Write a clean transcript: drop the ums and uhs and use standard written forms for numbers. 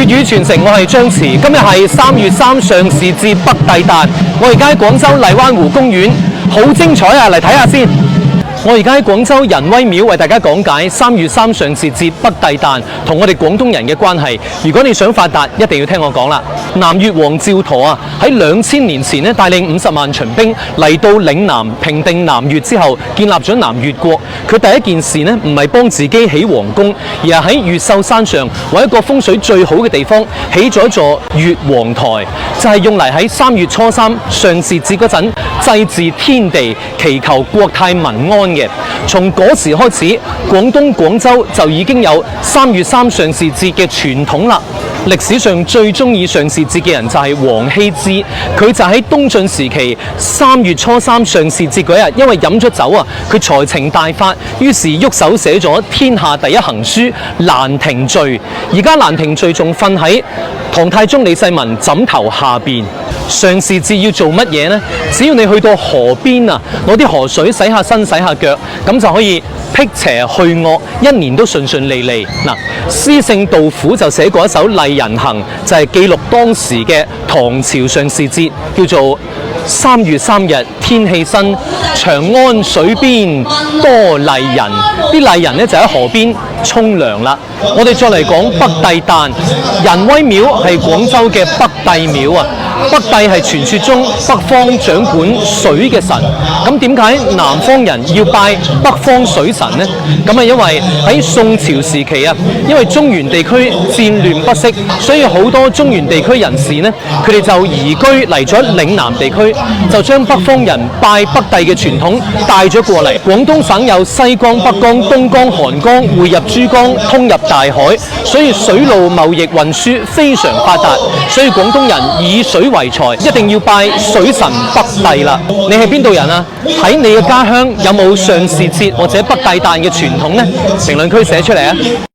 粵語傳承，我係張弛。今日係3月3上市節北帝誕，我而家喺廣州荔灣湖公園，好精彩啊！嚟睇下先。我而家喺廣州仁威廟為大家講解3月3上市節北帝誕同我哋廣東人嘅關係。如果你想發達，一定要聽我講啦。南越王趙佗啊，喺2000年前咧帶領50萬秦兵嚟到嶺南平定南越之後，建立咗南越國。佢第一件事呢，唔係幫自己起皇宮，而係喺越秀山上揾一個風水最好嘅地方，起咗一座越王台，就係用嚟喺3月初3上市節嗰陣祭祀天地，祈求國泰民安嘅。從嗰時開始，廣東廣州就已經有3月3上市節嘅傳統啦。歷史上最中意上市節嘅人就係王羲之，佢就喺東晉時期3月初3上市節嗰日，因為飲咗酒啊，佢才情大發，於是喐手寫咗天下第一行書《蘭亭序》。而家《蘭亭序》仲瞓喺唐太宗李世民枕頭下邊。上市節要做乜嘢呢？只要你去到河邊啊，攞啲河水洗下身洗下腳，咁就可以辟邪去惡，一年都順順利利。嗱，詩聖杜甫就寫過一首《麗人行》，就係記錄當時嘅唐朝上市節，叫做3月3日天氣新，長安水邊多麗人。啲麗人呢，就喺河邊沖涼啦。我哋再嚟講北帝誕，仁威廟係廣州嘅北帝廟啊。北帝係傳說中北方掌管水嘅神，咁點解南方人要拜北方水神呢？咁啊，因為喺宋朝時期啊，因為中原地區戰亂不息，所以好多中原地區人士呢，佢哋就移居嚟咗嶺南地區，就將北方人拜北帝嘅傳統帶咗過嚟。廣東省有西江、北江、東江、韓江匯入珠江，通入大海，所以水路貿易運輸非常發達，所以廣東人以水為財，一定要拜水神北帝啦。你係邊度人啊？喺你嘅家鄉有冇上市節或者北帝誕嘅傳統呢？評論區寫出嚟啊！